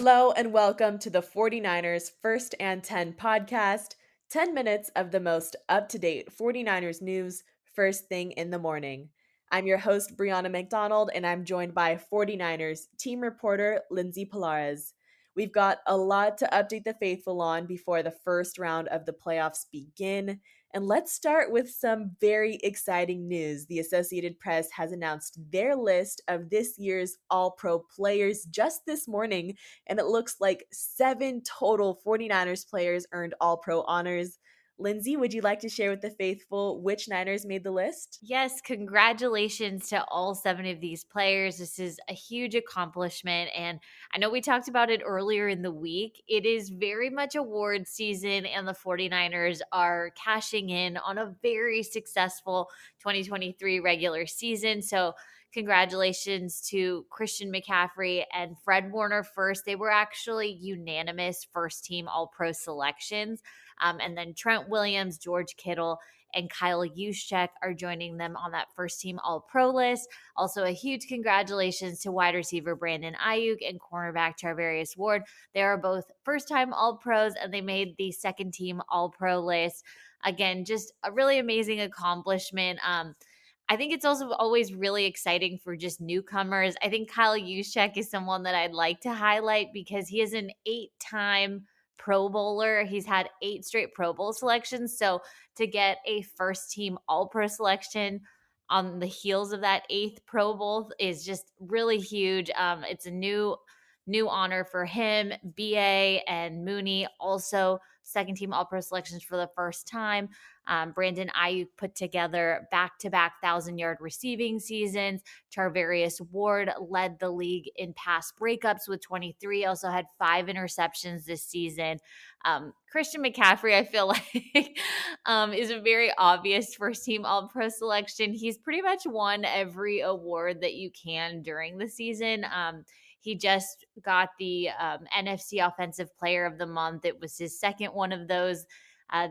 Hello and welcome to the 49ers First and 10 podcast. 10 minutes of the most up-to-date 49ers news first thing in the morning. I'm your host, Brianna McDonald, and I'm joined by 49ers team reporter, Lindsay Polares. We've got a lot to update the faithful on before the first round of the playoffs begin. And let's start with some very exciting news. The Associated Press has announced their list of this year's All-Pro players just this morning, and it looks like 7 total 49ers players earned All-Pro honors. Lindsay, would you like to share with the faithful which Niners made the list? Yes, congratulations to all 7 of these players. This is a huge accomplishment. And I know we talked about it earlier in the week. It is very much award season, and the 49ers are cashing in on a very successful 2023 regular season. So, congratulations to Christian McCaffrey and Fred Warner first. They were actually unanimous first team All Pro selections. And then Trent Williams, George Kittle, and Kyle Juszczyk are joining them on that first team All-Pro list. Also, a huge congratulations to wide receiver Brandon Ayuk and cornerback Charvarius Ward. They are both first-time All-Pros, and they made the second team All-Pro list. Again, just a really amazing accomplishment. I think it's also always really exciting for just newcomers. I think Kyle Juszczyk is someone that I'd like to highlight because he is an 8-time Pro Bowler. He's had 8 straight Pro Bowl selections. So to get a first team All Pro selection on the heels of that 8th Pro Bowl is just really huge. It's a new honor for him. BA and Mooney also second team All Pro selections for the first time. Brandon Ayuk put together back-to-back 1,000-yard receiving seasons. Charvarius Ward led the league in pass breakups with 23, also had 5 interceptions this season. Christian McCaffrey, I feel like, is a very obvious first-team All-Pro selection. He's pretty much won every award that you can during the season. He just got the NFC Offensive Player of the Month. It was his second one of those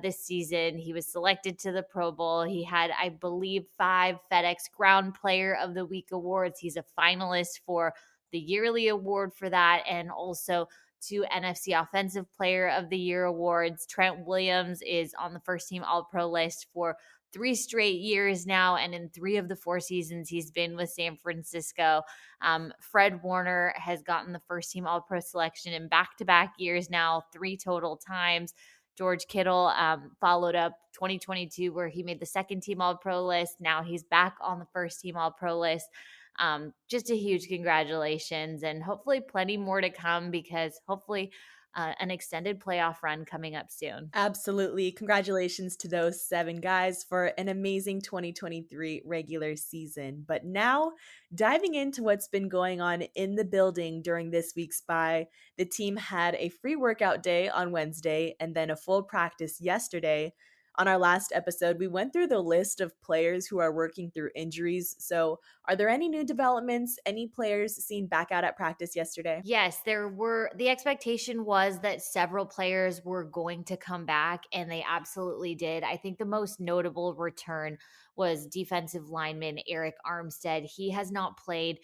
this season. He was selected to the Pro Bowl. He had, I believe, 5 FedEx Ground Player of the Week awards. He's a finalist for the yearly award for that, and also 2 NFC Offensive Player of the Year awards. Trent Williams is on the first team All-Pro list for 3 straight years now, and in 3 of the 4 seasons he's been with San Francisco. Fred Warner has gotten the first team All-Pro selection in back-to-back years now, 3 total times. George Kittle followed up 2022 where he made the second team All-Pro list. Now he's back on the first team All-Pro list. Just a huge congratulations, and hopefully plenty more to come because hopefully an extended playoff run coming up soon. Absolutely. Congratulations to those 7 guys for an amazing 2023 regular season. But now, diving into what's been going on in the building during this week's bye, the team had a free workout day on Wednesday and then a full practice yesterday. On our last episode, we went through the list of players who are working through injuries. So, are there any new developments? Any players seen back out at practice yesterday? Yes, there were. The expectation was that several players were going to come back, and they absolutely did. I think the most notable return was defensive lineman Arik Armstead. He has not played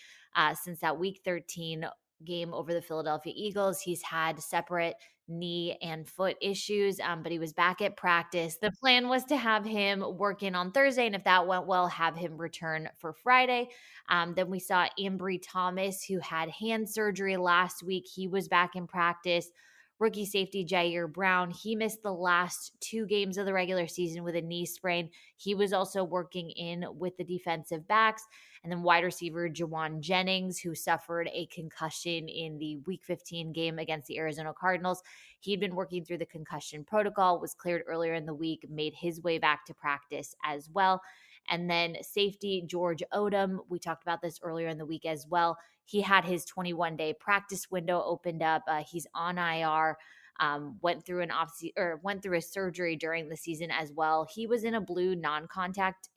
since that Week 13 game over the Philadelphia Eagles. He's had separate knee and foot issues, but he was back at practice. The plan was to have him work in on Thursday, and if that went well, have him return for Friday. Then we saw Ambry Thomas, who had hand surgery last week. He was back in practice. Rookie safety Jair Brown, he missed the last 2 games of the regular season with a knee sprain. He was also working in with the defensive backs. And then wide receiver Jawan Jennings, who suffered a concussion in the Week 15 game against the Arizona Cardinals. He'd been working through the concussion protocol, was cleared earlier in the week, made his way back to practice as well. And then safety George Odom, we talked about this earlier in the week as well. He had his 21-day practice window opened up. He's on IR. Went through a surgery during the season as well. He was in a blue non-contact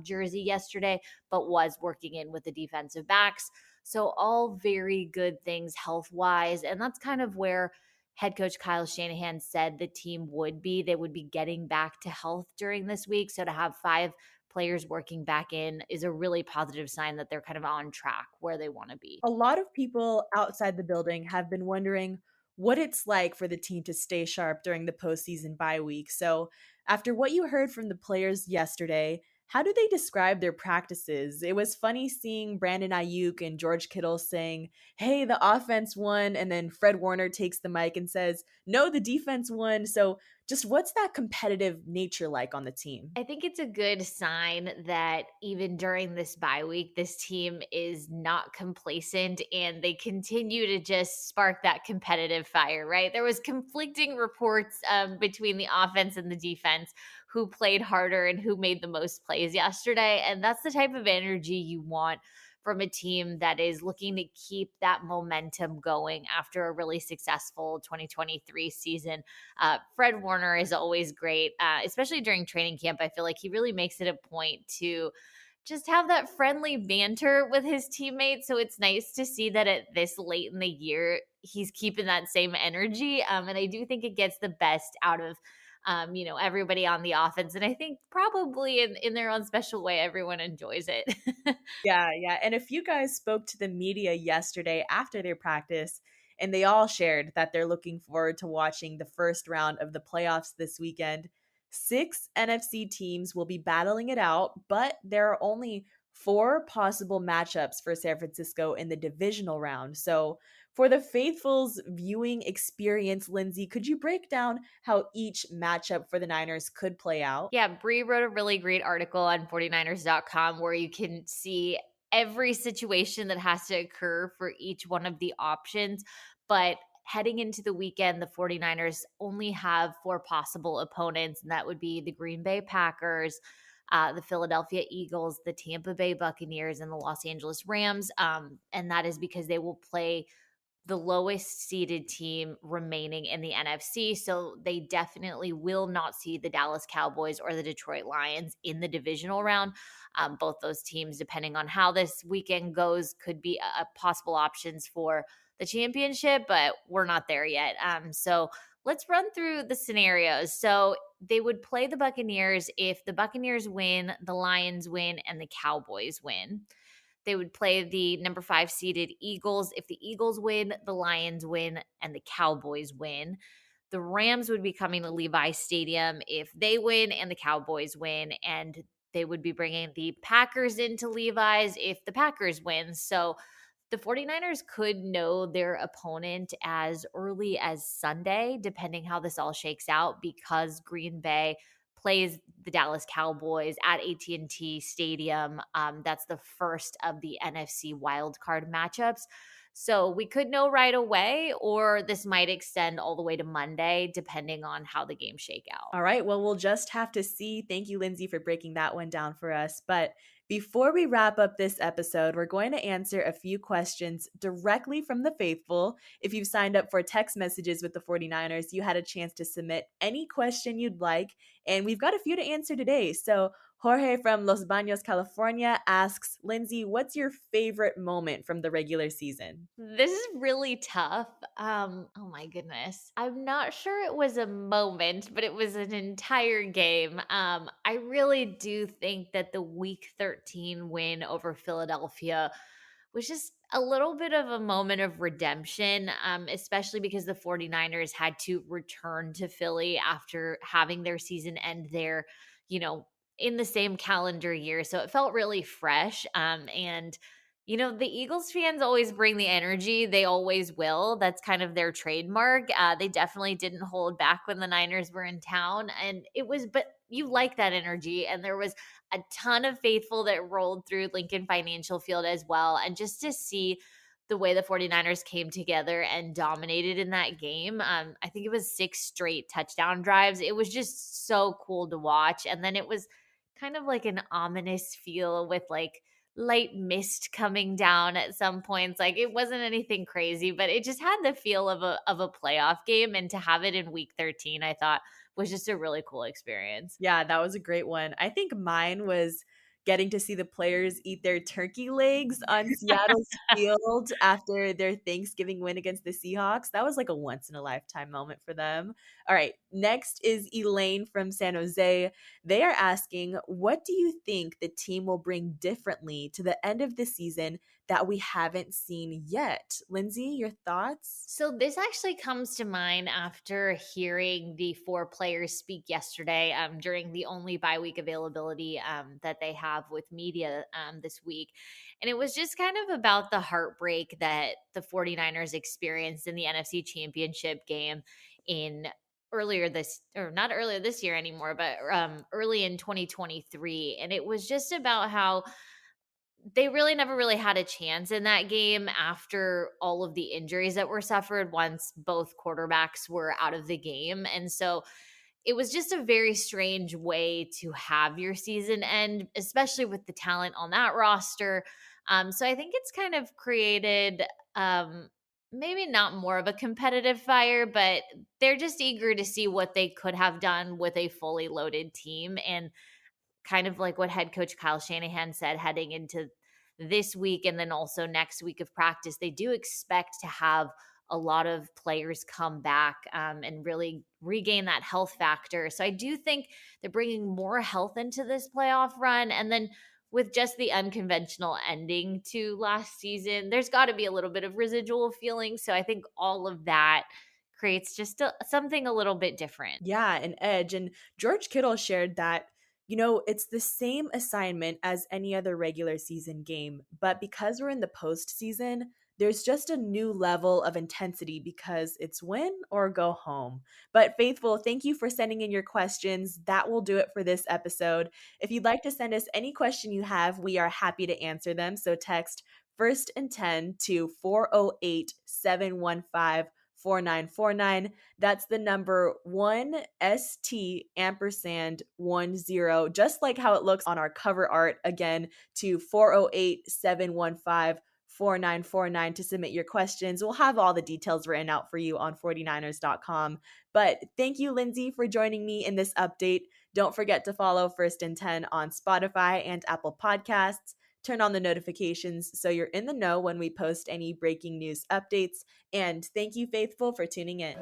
jersey yesterday, but was working in with the defensive backs. So all very good things health-wise, and that's kind of where head coach Kyle Shanahan said the team would be. They would be getting back to health during this week. So to have 5 players working back in is a really positive sign that they're kind of on track where they want to be. A lot of people outside the building have been wondering what it's like for the team to stay sharp during the postseason bye week. So, after what you heard from the players yesterday, how do they describe their practices? It was funny seeing Brandon Ayuk and George Kittle saying, "Hey, the offense won," and then Fred Warner takes the mic and says, "No, the defense won." So, just what's that competitive nature like on the team? I think it's a good sign that even during this bye week, this team is not complacent and they continue to just spark that competitive fire, right? There was conflicting reports between the offense and the defense who played harder and who made the most plays yesterday. And that's the type of energy you want from a team that is looking to keep that momentum going after a really successful 2023 season. Fred Warner is always great, especially during training camp. I feel like he really makes it a point to just have that friendly banter with his teammates. So it's nice to see that at this late in the year, he's keeping that same energy. And I do think it gets the best out of everybody on the offense. And I think probably in their own special way, everyone enjoys it. Yeah, yeah. And if you guys spoke to the media yesterday after their practice, and they all shared that they're looking forward to watching the first round of the playoffs this weekend. Six NFC teams will be battling it out, but there are only four possible matchups for San Francisco in the divisional round. So, for the faithfuls viewing experience, Lindsay, could you break down how each matchup for the Niners could play out? Yeah, Bree wrote a really great article on 49ers.com where you can see every situation that has to occur for each one of the options. But heading into the weekend, the 49ers only have four possible opponents, and that would be the Green Bay Packers, the Philadelphia Eagles, the Tampa Bay Buccaneers, and the Los Angeles Rams. And that is because they will play the lowest seeded team remaining in the NFC. So they definitely will not see the Dallas Cowboys or the Detroit Lions in the divisional round. Both those teams, depending on how this weekend goes, could be possible options for the championship, but we're not there yet. So let's run through the scenarios. So they would play the Buccaneers if the Buccaneers win, the Lions win, and the Cowboys win. They would play the number 5 seeded Eagles. If the Eagles win, the Lions win, and the Cowboys win. The Rams would be coming to Levi Stadium if they win and the Cowboys win. And they would be bringing the Packers into Levi's if the Packers win. So the 49ers could know their opponent as early as Sunday, depending how this all shakes out, because Green Bay plays the Dallas Cowboys at AT&T Stadium. That's the first of the NFC wildcard matchups. So we could know right away, or this might extend all the way to Monday, depending on how the games shake out. All right. Well, we'll just have to see. Thank you, Lindsay, for breaking that one down for us. But before we wrap up this episode, we're going to answer a few questions directly from the faithful. If you've signed up for text messages with the 49ers, you had a chance to submit any question you'd like. And we've got a few to answer today. So, Jorge from Los Baños, California asks, Lindsay, what's your favorite moment from the regular season? This is really tough. Oh my goodness. I'm not sure it was a moment, but it was an entire game. I really do think that the week 13 win over Philadelphia was just a little bit of a moment of redemption, especially because the 49ers had to return to Philly after having their season end there, you know, in the same calendar year. So it felt really fresh. And the Eagles fans always bring the energy. They always will. That's kind of their trademark. They definitely didn't hold back when the Niners were in town. But you like that energy. And there was a ton of faithful that rolled through Lincoln Financial Field as well. And just to see the way the 49ers came together and dominated in that game, I think it was 6 straight touchdown drives. It was just so cool to watch. And then it was kind of like an ominous feel with like light mist coming down at some points. Like it wasn't anything crazy, but it just had the feel of a playoff game. And to have it in week 13, I thought was just a really cool experience. Yeah, that was a great one. I think mine was getting to see the players eat their turkey legs on Seattle's field after their Thanksgiving win against the Seahawks. That was like a once in a lifetime moment for them. All right, next is Elaine from San Jose. They are asking, what do you think the team will bring differently to the end of the season that we haven't seen yet? Lindsay, your thoughts? So this actually comes to mind after hearing the four players speak yesterday during the only bye week availability that they have with media this week. And it was just kind of about the heartbreak that the 49ers experienced in the NFC Championship game in earlier this, or not earlier this year anymore, but early in 2023. And it was just about how they really never really had a chance in that game after all of the injuries that were suffered once both quarterbacks were out of the game. And so it was just a very strange way to have your season end, especially with the talent on that roster. So I think it's kind of created maybe not more of a competitive fire, but they're just eager to see what they could have done with a fully loaded team. And kind of like what head coach Kyle Shanahan said heading into this week and then also next week of practice, they do expect to have a lot of players come back and really regain that health factor. So I do think they're bringing more health into this playoff run. And then with just the unconventional ending to last season, there's got to be a little bit of residual feeling. So I think all of that creates just something a little bit different. Yeah, an edge. And George Kittle shared that, it's the same assignment as any other regular season game, but because we're in the postseason, there's just a new level of intensity because it's win or go home. But Faithful, thank you for sending in your questions. That will do it for this episode. If you'd like to send us any question you have, we are happy to answer them. So text first and 10 to 408 715 4949. That's the number 1ST ampersand 10, just like how it looks on our cover art. Again, to 408 715 4949 to submit your questions. We'll have all the details written out for you on 49ers.com. But thank you, Lindsay, for joining me in this update. Don't forget to follow First and 10 on Spotify and Apple Podcasts. Turn on the notifications so you're in the know when we post any breaking news updates. And thank you, Faithful, for tuning in.